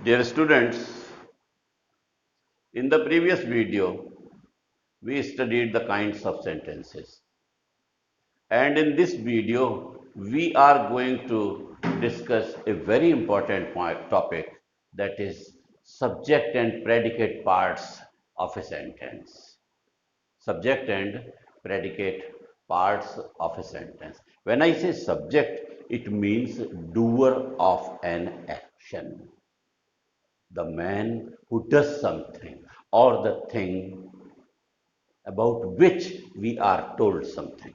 Dear students, in the previous video, we studied the kinds of sentences. And in this video, we are going to discuss a very important topic, that is subject and predicate parts of a sentence. Subject and predicate parts of a sentence. When I say subject, it means doer of an action. The man who does something or the thing about which we are told something.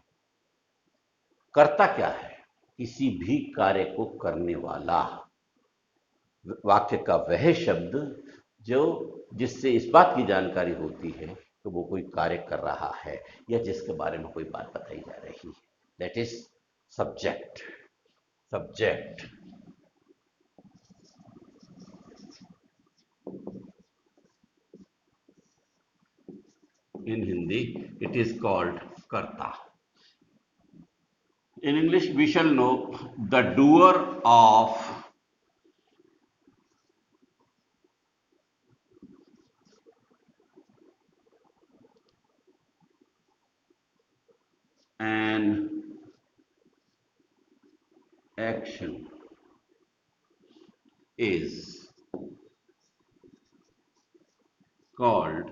करता क्या है? किसी भी कार्य को करने वाला। वाक्य का वह शब्द जो जिससे इस बात की जानकारी होती है कि वो कोई कार्य कर रहा है या जिसके बारे में कोई बात बताई जा रही है, that is subject. Subject in Hindi it is called karta. In English we shall know the doer of an action is called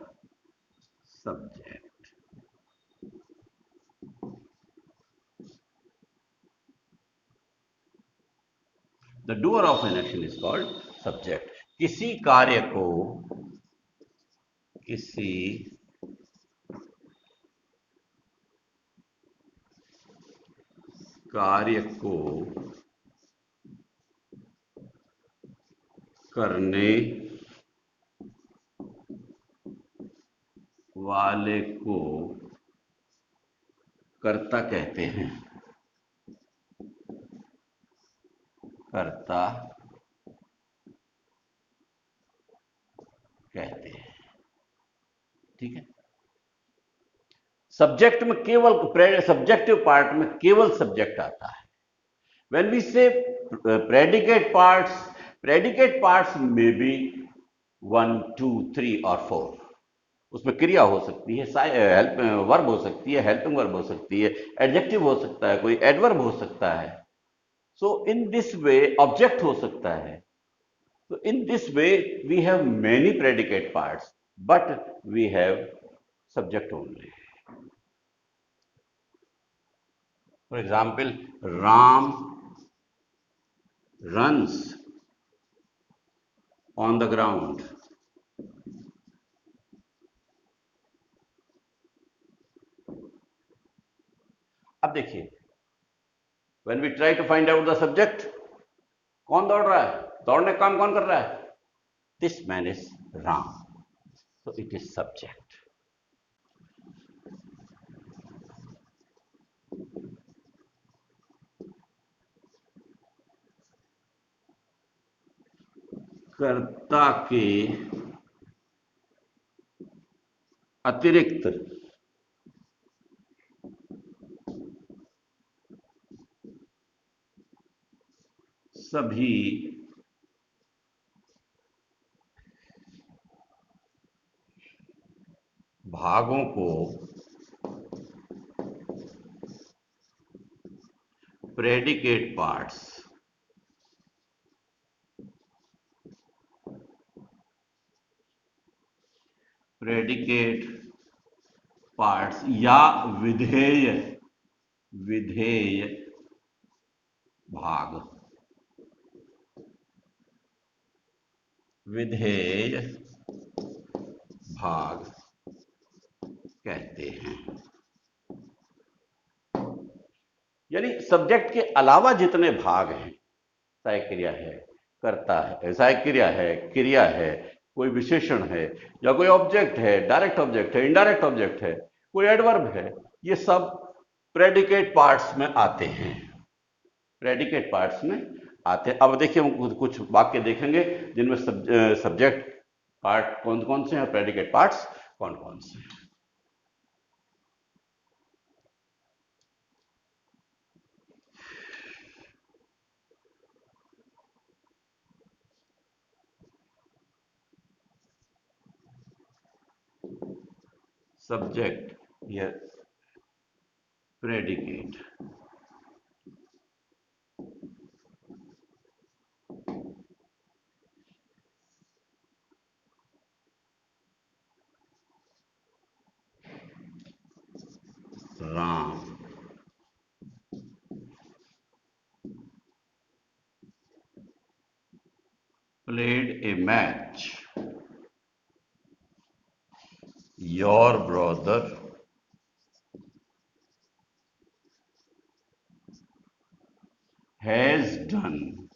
subject. The doer of an action is called subject. किसी कार्य को किसी कार्य को करने वाले को कर्ता कहते हैं। कर्ता कहते हैं, ठीक है। सब्जेक्ट में केवल सब्जेक्टिव पार्ट में केवल सब्जेक्ट आता है। व्हेन वी से प्रेडिकेट पार्ट्स मे बी 1, 2, 3 और 4। उसमें क्रिया हो सकती है, हेल्प वर्ब हो सकती है, हेल्पिंग वर्ब हो सकती है, एडजेक्टिव हो सकता है, कोई एडवर्ब हो सकता है। सो इन दिस वे ऑब्जेक्ट हो सकता है। So in this way we have many predicate parts, but we have subject only. For example, Ram runs on the ground. अब देखिए, when we try to find out the subject, कौन दौड़ रहा है? दौड़ने का काम कौन कर रहा है? This man is Ram. So it is subject. कर्ता के अतिरिक्त सभी भागों को प्रेडिकेट पार्ट्स या विधेय भाग विधेय भाग कहते हैं। यानी सब्जेक्ट के अलावा जितने भाग हैं, सहायक क्रिया है, कर्ता है, सहायक क्रिया है, क्रिया है, कोई विशेषण है, या कोई ऑब्जेक्ट है, डायरेक्ट ऑब्जेक्ट है, इनडायरेक्ट ऑब्जेक्ट है, कोई एडवर्ब है, ये सब प्रेडिकेट पार्ट्स में आते हैं। प्रेडिकेट पार्ट्स में आते हैं। अब देखिए हम कुछ वाक्य देखेंगे जिनमें सब्जेक्ट पार्ट कौन कौन से हैं, प्रेडिकेट पार्ट्स कौन कौन से हैं। subject here, predicate. Ram played a match. Your brother has done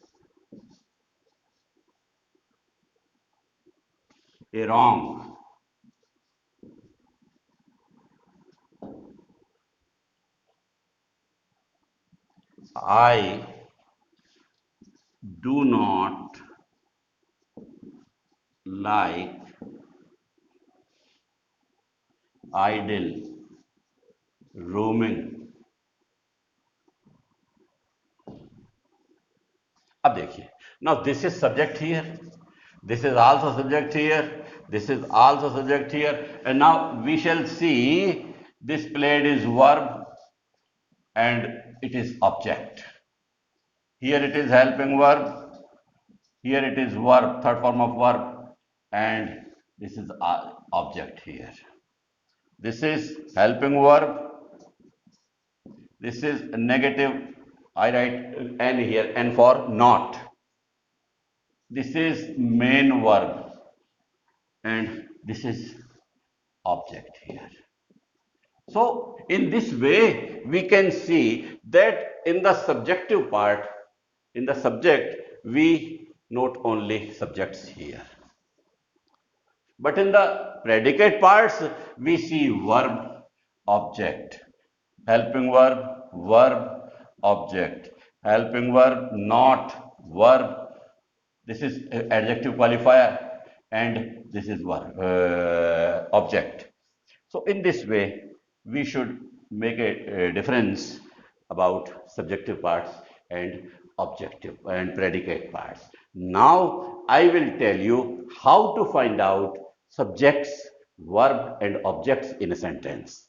a wrong. I do not like idle roaming. अब देखिए, now this is subject here, this is also subject here, this is also subject here, and now we shall see this played is verb and it is object. Here it is helping verb, here it is verb, third form of verb, and this is object here. This is helping verb, this is negative, I write n here, n for not. This is main verb and this is object here. So in this way we can see that in the subjective part, in the subject we note only subjects here. But in the predicate parts we see verb, object, helping verb, verb, object, helping verb, not, verb. This is adjective qualifier and this is verb, object. So in this way we should make a difference about subjective parts and objective and predicate parts. Now I will tell you how to find out subjects, verb and objects in a sentence.